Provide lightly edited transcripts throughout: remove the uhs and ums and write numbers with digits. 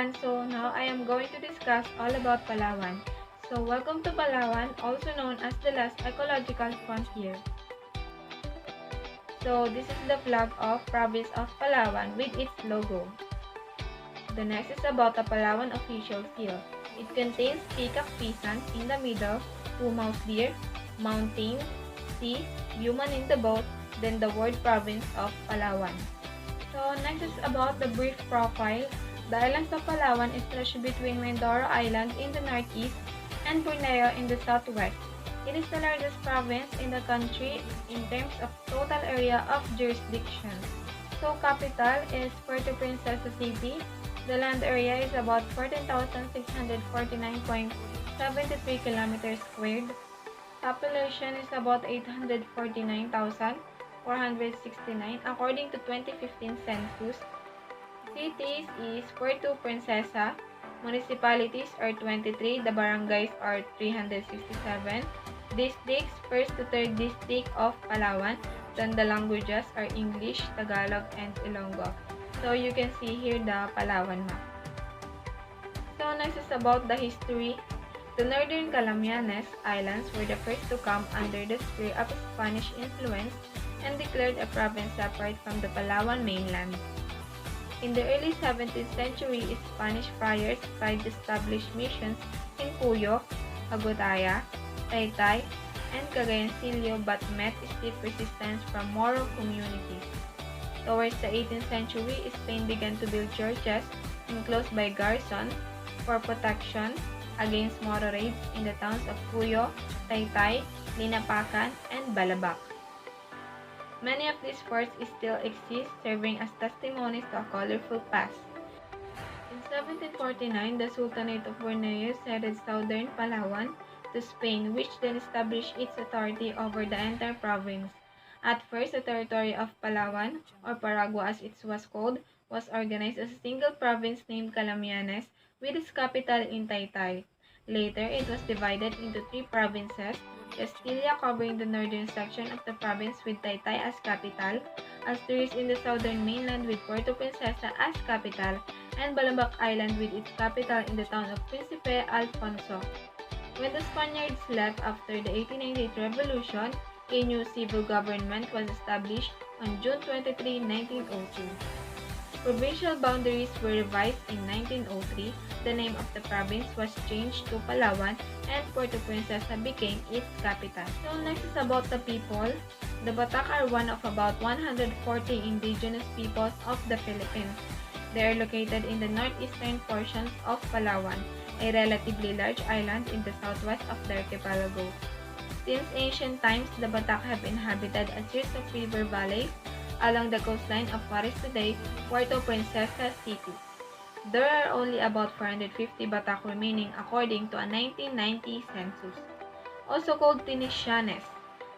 everyone, so now I am going to discuss all about Palawan. So welcome to Palawan, also known as the last ecological frontier. So this is the flag of province of Palawan with its logo. The next is about the Palawan official seal. It contains peacock pheasants in the middle, two mouse deer, mountain, sea, human in the boat, then the word province of Palawan. So next is about the brief profile. The islands of Palawan is stretched between Mindoro Island in the northeast and Borneo in the southwest. It is the largest province in the country in terms of total area of jurisdiction. So capital is Puerto Princesa City. The land area is about 14,649.73 kilometers squared. Population is about 849,469 according to 2015 census. Cities is Puerto Princesa. Municipalities are 23. The barangays are 367. Districts, 1st to 3rd district of Palawan. Then the languages are English, Tagalog, and Ilonggo. So you can see here the Palawan map. So next is about the history. The northern Calamianes Islands were the first to come under the sphere of Spanish influence and declared a province separate from the Palawan mainland. In the early 17th century, Spanish friars tried to establish missions in Cuyo, Agutaya, Taytay, and Cagayancillo but met stiff resistance from Moro communities. Towards the 18th century, Spain began to build churches enclosed by garrisons for protection against Moro raids in the towns of Cuyo, Taytay, Linapacan, and Balabac. Many of these forts still exist, serving as testimonies to a colorful past. In 1749, the Sultanate of Borneo ceded southern Palawan to Spain, which then established its authority over the entire province. At first, the territory of Palawan, or Paragua as it was called, was organized as a single province named Calamianes, with its capital in Taytay. Later, it was divided into 3 provinces: Castilla covering the northern section of the province with Taytay as capital, Asturias in the southern mainland with Puerto Princesa as capital, and Balabac Island with its capital in the town of Príncipe Alfonso. When the Spaniards left after the 1898 revolution, a new civil government was established on June 23, 1902. Provincial boundaries were revised in 1903, the name of the province was changed to Palawan, and Puerto Princesa became its capital. So next is about the people. The Batak are one of about 140 indigenous peoples of the Philippines. They are located in the northeastern portions of Palawan, a relatively large island in the southwest of the archipelago. Since ancient times, the Batak have inhabited a series of river valleys along the coastline of what is today Puerto Princesa City. There are only about 450 Batak remaining according to a 1990 census. Also called Tinicianes,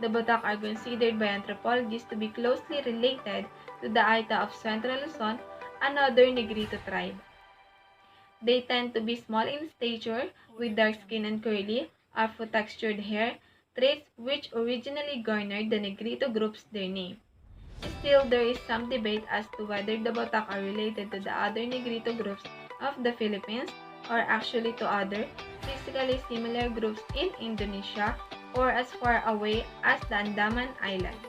the Batak are considered by anthropologists to be closely related to the Aita of Central Luzon, another Negrito tribe. They tend to be small in stature, with dark skin and curly, afro-textured hair, traits which originally garnered the Negrito groups their name. Still, there is some debate as to whether the Batak are related to the other Negrito groups of the Philippines or actually to other, physically similar groups in Indonesia or as far away as the Andaman Islands.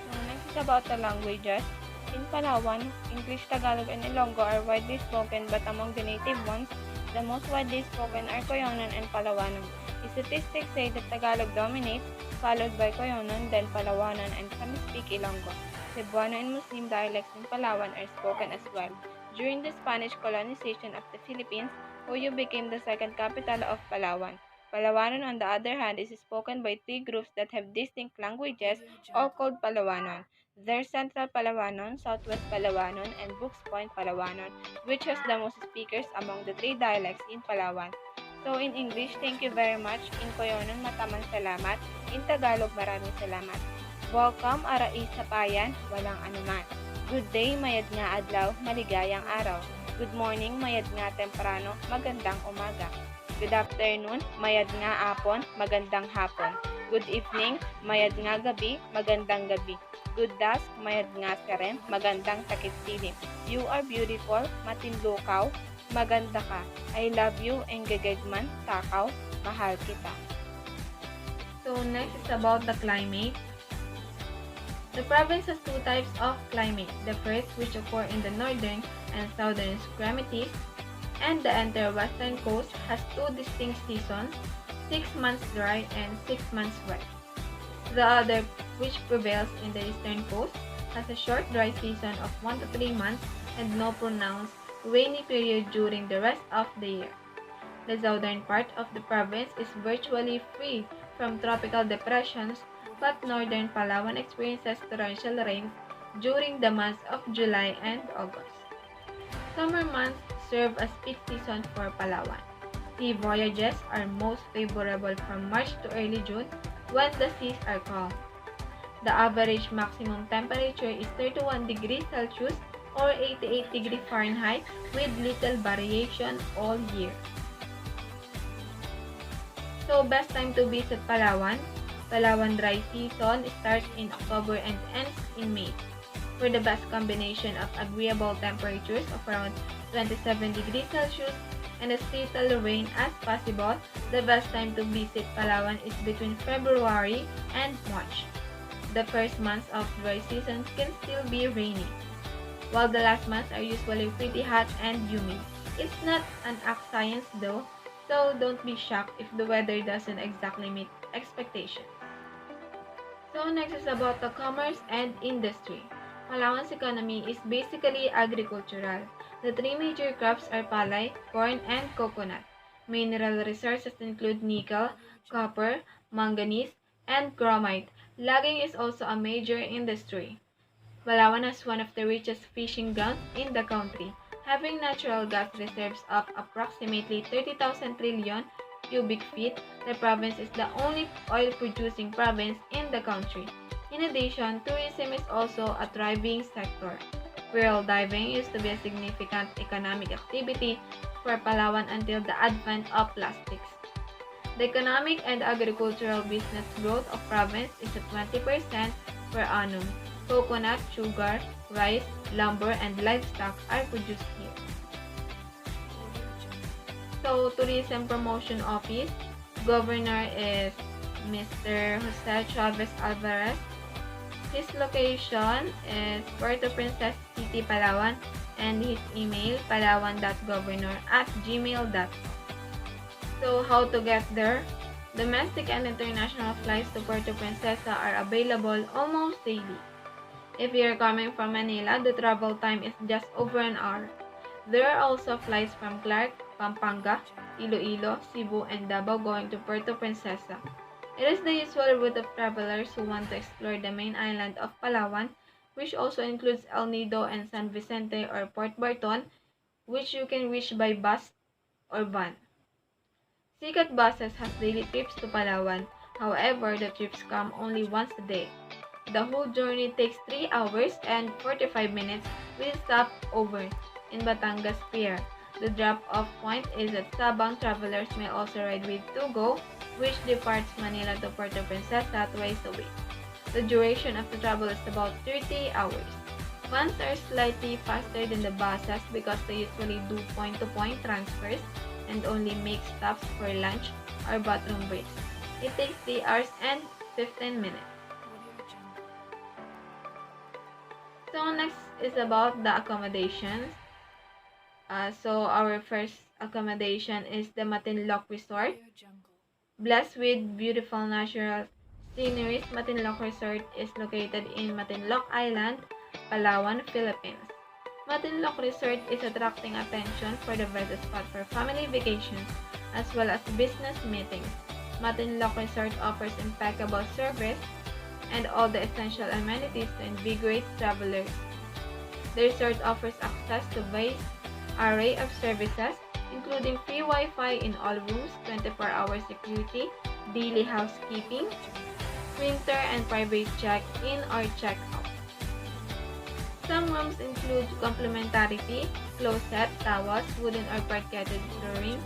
So next is about the languages. In Palawan, English, Tagalog, and Ilonggo are widely spoken, but among the native ones, the most widely spoken are Coyonon and Palawanon. Statistics say that Tagalog dominates, followed by Coyonon, then Palawanon, and some speak Ilonggo. Cebuano and Muslim dialects in Palawan are spoken as well. During the Spanish colonization of the Philippines, Puyo became the second capital of Palawan. Palawanon, on the other hand, is spoken by 3 groups that have distinct languages, all called Palawanon. There's Central Palawanon, Southwest Palawanon, and Brooks Point Palawanon, which has the most speakers among the 3 dialects in Palawan. So in English, thank you very much. In Coyonon, matamang salamat. In Tagalog, maraming salamat. Welcome, Arais sa Payan, walang anuman. Good day, mayad nga adlaw, maligayang araw. Good morning, mayad nga temprano, magandang umaga. Good afternoon, mayad nga apon, magandang hapon. Good evening, mayad nga gabi, magandang gabi. Good dusk, mayad nga seren, magandang takip silim. You are beautiful, matinlukaw, maganda ka. I love you, enggagagman, takaw, mahal kita. So next is about the climate. The province has two types of climate. The first, which occur in the northern and southern extremities, and the entire western coast has two distinct seasons, 6 months dry and 6 months wet. The other, which prevails in the eastern coast, has a short dry season of 1 to 3 months and no pronounced rainy period during the rest of the year. The southern part of the province is virtually free from tropical depressions, but northern Palawan experiences torrential rains during the months of July and August. Summer months serve as peak season for Palawan. Sea voyages are most favorable from March to early June when the seas are calm. The average maximum temperature is 31 degrees Celsius or 88 degrees Fahrenheit with little variation all year. So, best time to visit Palawan. Palawan dry season starts in October and ends in May. For the best combination of agreeable temperatures of around 27 degrees Celsius and as little rain as possible, the best time to visit Palawan is between February and March. The first months of dry season can still be rainy, while the last months are usually pretty hot and humid. It's not an exact science though, so don't be shocked if the weather doesn't exactly meet expectations. So next is about the commerce and industry. Palawan's economy is basically agricultural. The three major crops are palay, corn, and coconut. Mineral resources include nickel, copper, manganese, and chromite. Logging is also a major industry. Palawan has one of the richest fishing grounds in the country, having natural gas reserves of approximately 30,000 trillion cubic feet. The province is the only oil-producing province in the country. In addition, tourism is also a thriving sector. Pearl diving used to be a significant economic activity for Palawan until the advent of plastics. The economic and agricultural business growth of province is at 20% per annum. Coconut, sugar, rice, lumber, and livestock are produced here. So, Tourism Promotion Office, Governor is Mr. Jose Chavez Alvarez. His location is Puerto Princesa City, Palawan, and his email palawan.governor@gmail.com. So, how to get there? Domestic and international flights to Puerto Princesa are available almost daily. If you're coming from Manila, the travel time is just over an hour. There are also flights from Clark, Pampanga, Iloilo, Cebu, and Davao going to Puerto Princesa. It is the usual route of travelers who want to explore the main island of Palawan, which also includes El Nido and San Vicente or Port Barton, which you can reach by bus or van. Sikat buses has daily trips to Palawan. However, the trips come only once a day. The whole journey takes 3 hours and 45 minutes with stopover in Batangas Pier. The drop-off point is at Sabang. Travelers may also ride with Tugo, which departs Manila to Puerto Princesa twice a week. The duration of the travel is about 30 hours. Vans are slightly faster than the buses because they usually do point-to-point transfers and only make stops for lunch or bathroom breaks. It takes 3 hours and 15 minutes. So next is about the accommodations. So our first accommodation is the Matinloc Resort. Blessed with beautiful natural sceneries, Matinloc Resort is located in Matinloc Island, Palawan, Philippines. Matinloc Resort is attracting attention for the best spot for family vacations as well as business meetings. Matinloc Resort offers impeccable service and all the essential amenities to invigorate travelers. The resort offers access to a vast array of services, including free Wi-Fi in all rooms, 24-hour security, daily housekeeping, printer and private check-in or check-out. Some rooms include complimentary tea, closet, towels, wooden or parquetted flooring,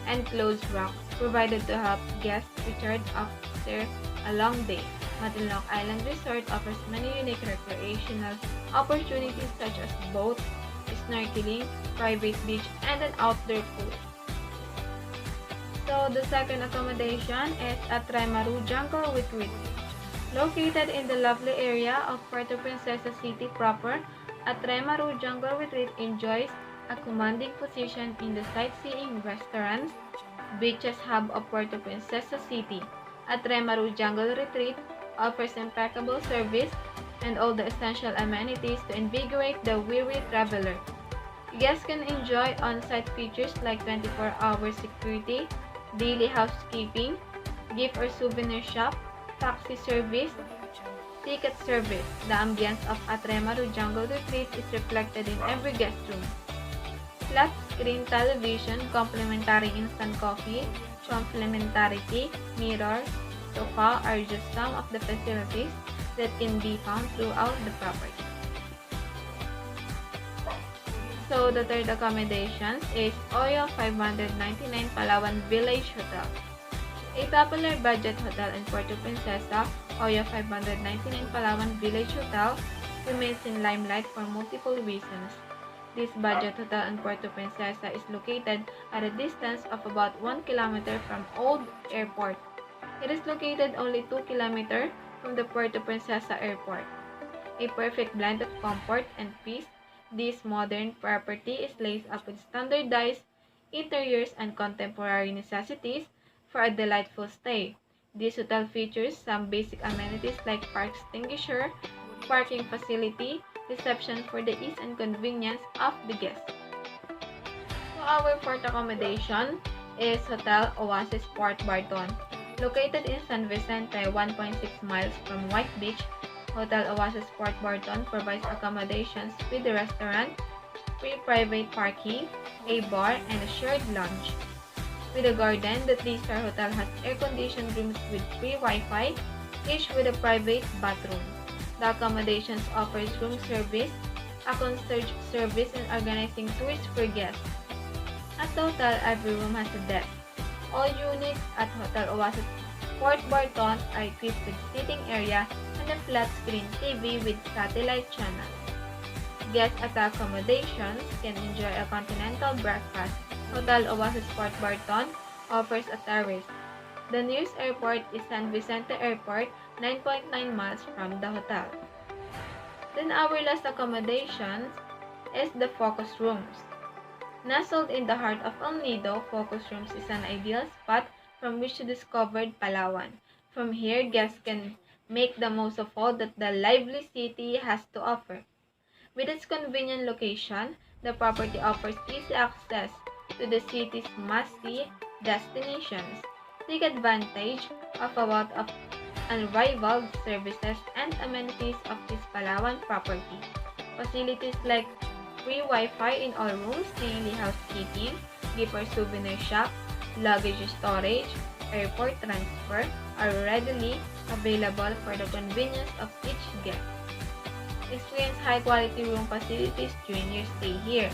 and clothes racks provided to help guests recharge after a a long day. Matinloc Island Resort offers many unique recreational opportunities such as boat, snorkeling, private beach, and an outdoor pool. So the second accommodation is at Tremaru Jungle Retreat. Located in the lovely area of Puerto Princesa City proper, Tremaru Jungle Retreat enjoys a commanding position in the sightseeing restaurants, beaches hub of Puerto Princesa City. Tremaru Jungle Retreat offers impeccable service and all the essential amenities to invigorate the weary traveler. Guests can enjoy on-site features like 24-hour security, daily housekeeping, gift or souvenir shop, taxi service, ticket service. The ambience of Tremaru Jungle Retreat is reflected in every guest room. Flat screen television, complimentary instant coffee, complimentary tea, mirror, sofa are just some of the facilities that can be found throughout the property. So the third accommodation is Oyo 599 Palawan Village Hotel. A popular budget hotel in Puerto Princesa, Oyo 599 Palawan Village Hotel remains in limelight for multiple reasons. This budget hotel in Puerto Princesa is located at a distance of about 1 kilometer from Old Airport. It is located only 2 kilometers from the Puerto Princesa Airport. A perfect blend of comfort and peace, this modern property is laced up with standardized interiors and contemporary necessities for a delightful stay. This hotel features some basic amenities like fire extinguisher, parking facility, reception for the ease and convenience of the guests. So our fourth accommodation is Hotel Oasis Port Barton. Located in San Vicente, 1.6 miles from White Beach, Hotel Oasis Port Barton provides accommodations with a restaurant, free private parking, a bar, and a shared lounge. With a garden, the 3-star hotel has air-conditioned rooms with free Wi-Fi, each with a private bathroom. The accommodations offers room service, a concierge service, and organizing tours for guests. At the hotel, every room has a desk. All units at Hotel Oasis Port Barton are equipped with seating area and a flat-screen TV with satellite channels. Guests at the accommodations can enjoy a continental breakfast. Hotel Oasis Port Barton offers a terrace. The nearest airport is San Vicente Airport, 9.9 miles from the hotel. Then our last accommodation is the Focus Rooms. Nestled in the heart of El Nido, Focus Rooms is an ideal spot from which to discover Palawan. From here, guests can make the most of all that the lively city has to offer. With its convenient location, the property offers easy access to the city's must-see destinations. Take advantage of a lot of unrivaled services and amenities of this Palawan property. Facilities like free Wi-Fi in all rooms, daily housekeeping, gift or souvenir shop, luggage storage, airport transfer are readily available for the convenience of each guest. Experience high-quality room facilities during your stay here.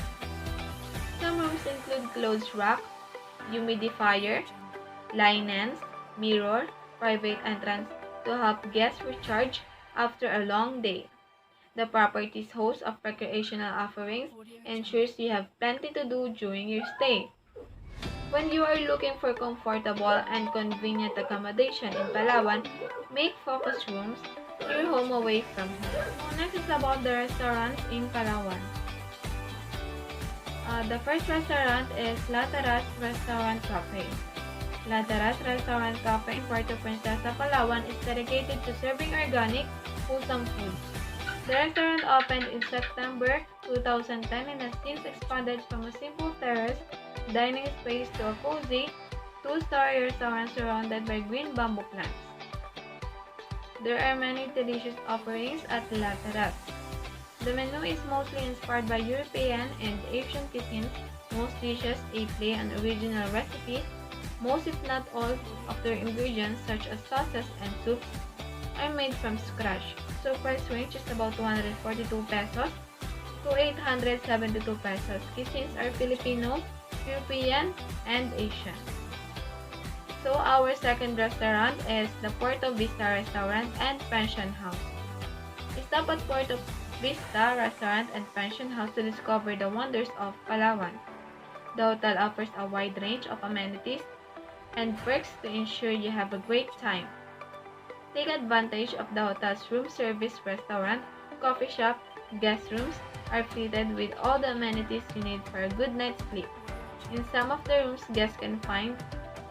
Some rooms include clothes rack, humidifier, linens, mirror, private entrance to help guests recharge after a long day. The property's host of recreational offerings ensures you have plenty to do during your stay. When you are looking for comfortable and convenient accommodation in Palawan, make Focus Rooms your home away from home. So next is about the restaurants in Palawan. The first restaurant is La Terrace Restaurant Cafe. La Terrace Restaurant Cafe in Puerto Princesa, Palawan is dedicated to serving organic, wholesome food. The restaurant opened in September 2010 and has since expanded from a simple terrace dining space to a cozy, 2-story restaurant surrounded by green bamboo plants. There are many delicious offerings at La Terrace. The menu is mostly inspired by European and Asian cuisines. Most dishes play on original recipes. Most, if not all, of their ingredients, such as sauces and soups, are made from scratch. So price range is about 242 pesos to 872 pesos. Cuisines are Filipino, European, and Asian. So our second restaurant is the Puerto Vista Restaurant and Pension House. Stop at Puerto Vista Restaurant and Pension House to discover the wonders of Palawan. The hotel offers a wide range of amenities and perks to ensure you have a great time. Take advantage of the hotel's room service, restaurant, coffee shop, guest rooms are fitted with all the amenities you need for a good night's sleep. In some of the rooms, guests can find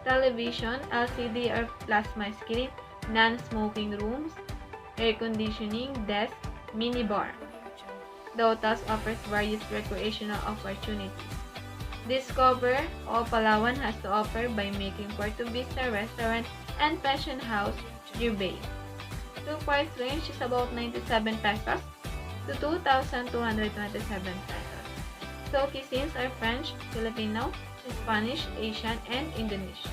television, LCD or plasma screen, non-smoking rooms, air conditioning, desk, minibar. The hotels offers various recreational opportunities. Discover all Palawan has to offer by making Puerto Vista Restaurant and Pension House your base. The price range is about 97 pesos to 2,227 pesos. So cuisines are French, Filipino, Spanish, Asian, and Indonesian.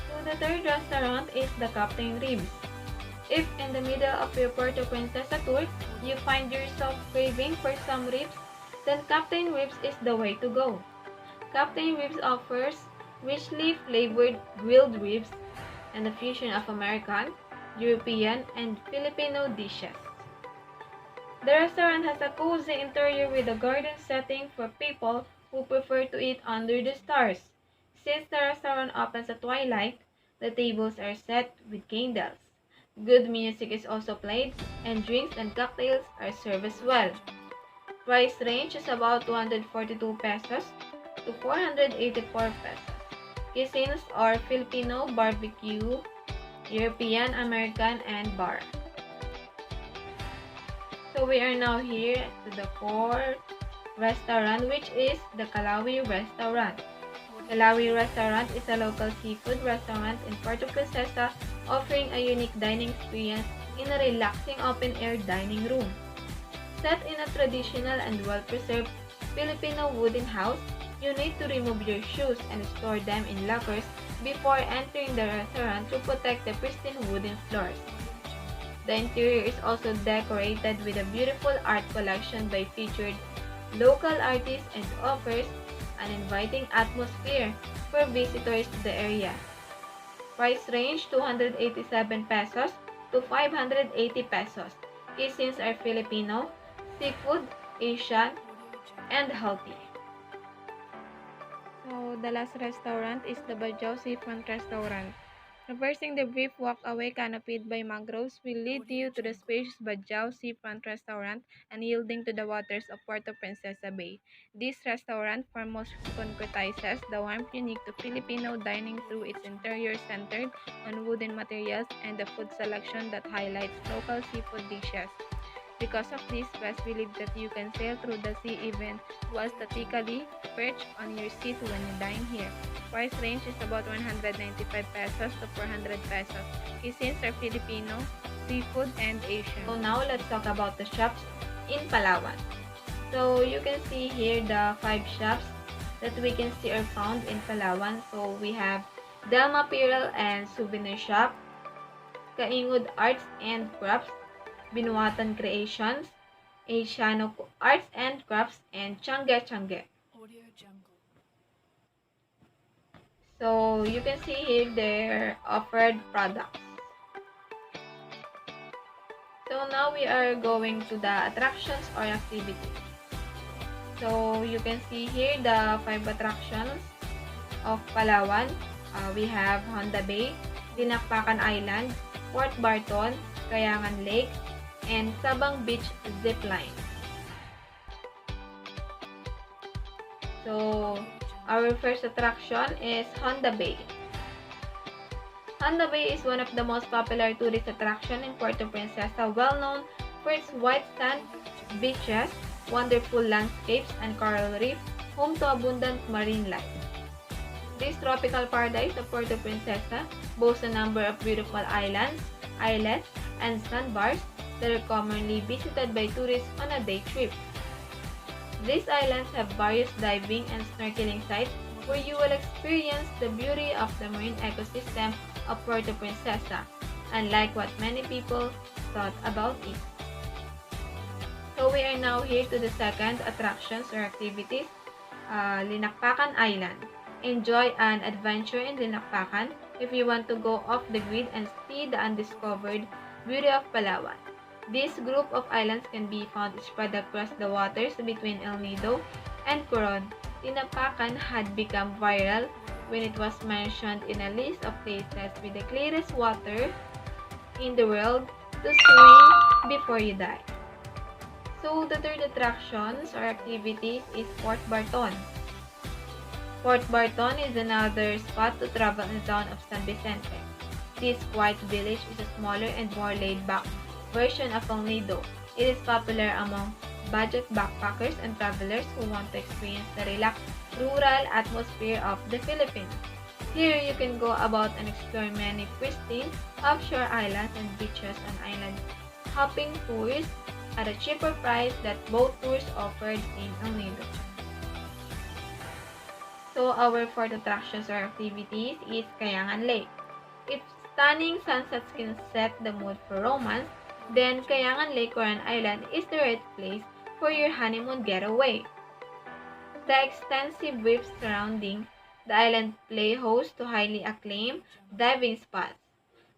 So the third restaurant is the Captain Ribs. If in the middle of your Puerto Princesa tour, you find yourself craving for some ribs, then Captain Ribs is the way to go. Captain Ribs offers richly flavored grilled ribs and a fusion of American, European, and Filipino dishes. The restaurant has a cozy interior with a garden setting for people who prefer to eat under the stars. Since the restaurant opens at twilight, the tables are set with candles. Good music is also played, and drinks and cocktails are served as well. Price range is about 242 pesos to 484 pesos. Cuisines are Filipino, barbecue, European, American, and bar. So we are now here to the fourth restaurant, which is the Kalawi Restaurant. Kalawi Restaurant is a local seafood restaurant in Puerto Princesa offering a unique dining experience in a relaxing open-air dining room. Set in a traditional and well-preserved Filipino wooden house, you need to remove your shoes and store them in lockers before entering the restaurant to protect the pristine wooden floors. The interior is also decorated with a beautiful art collection by featured local artists and offers an inviting atmosphere for visitors to the area. Price range 287 pesos to 580 pesos. Cuisines are Filipino, seafood, Asian, and healthy. So the last restaurant is the Bajau Seafront Restaurant. Traversing the brief walkway canopied by mangroves will lead you to the spacious Bajau Seafront Restaurant and yielding to the waters of Puerto Princesa Bay. This restaurant foremost concretizes the warmth unique to Filipino dining through its interior centered on wooden materials and the food selection that highlights local seafood dishes. Because of this, guests believe that you can sail through the sea even while statically perched on your seat when you dine here. Price range is about 195 pesos to 400 pesos. Cuisines are Filipino, seafood, and Asian. So now let's talk about the shops in Palawan. So you can see here the 5 shops that we can see are found in Palawan. So we have Delma Apparel and Souvenir Shop, Kaingud Arts and Crafts, Binuatan Creations, Asiano Arts and Crafts, and Changge Changge. So you can see here their offered products. So now we are going to the attractions or activities. So you can see here the 5 attractions of Palawan. We have Honda Bay, Dinakpakan Island, Port Barton, Kayangan Lake, and Sabang Beach Zipline. So our first attraction is Honda Bay. Honda Bay is one of the most popular tourist attractions in Puerto Princesa, well known for its white sand beaches, wonderful landscapes, and coral reef, home to abundant marine life. This tropical paradise of Puerto Princesa boasts a number of beautiful islands, islets, and sandbars that are commonly visited by tourists on a day trip. These islands have various diving and snorkeling sites where you will experience the beauty of the marine ecosystem of Puerto Princesa, unlike what many people thought about it. So we are now here to the second attractions or activities, Linakpakan Island. Enjoy an adventure in Dinakpakan if you want to go off the grid and see the undiscovered beauty of Palawan. This group of islands can be found spread across the waters between El Nido and Coron. Dinapacan had become viral when it was mentioned in a list of places with the clearest water in the world to swim before you die. So the third attractions or activities is Fort Barton. Fort Barton is another spot to travel in the town of San Vicente. This quiet village is a smaller and more laid-back version of El Nido. It is popular among budget backpackers and travelers who want to experience the relaxed rural atmosphere of the Philippines. Here you can go about and explore many pristine offshore islands and beaches on island hopping tours at a cheaper price that boat tours offered in El Nido. So our fourth attractions or activities is Kayangan Lake. If stunning sunsets can set the mood for romance, then Kayangan Lake or an island is the right place for your honeymoon getaway. The extensive reefs surrounding the island play host to highly acclaimed diving spots.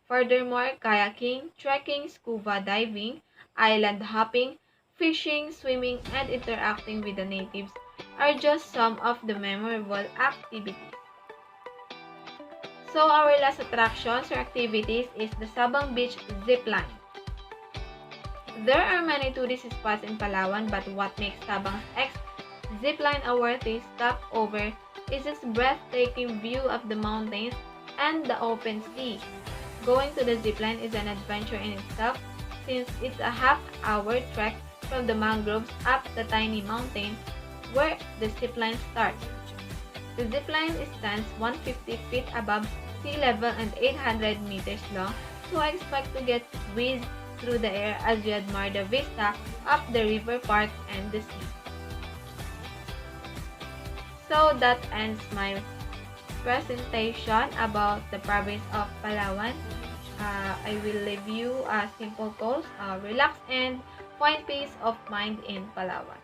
Furthermore, kayaking, trekking, scuba diving, island hopping, fishing, swimming, and interacting with the natives are just some of the memorable activities. So our last attractions or activities is the Sabang Beach Zipline. There are many tourist spots in Palawan, but what makes Sabang's Zipline a worthy stopover is its breathtaking view of the mountains and the open sea. Going to the zipline is an adventure in itself since it's a half-hour trek from the mangroves up the tiny mountain where the zipline starts. The zipline stands 150 feet above sea level and 800 meters long, so I expect to get whizzed through the air as you admire the vista of the river park and the sea. So that ends my presentation about the province of Palawan. I will leave you a simple goals, relax and find peace of mind in Palawan.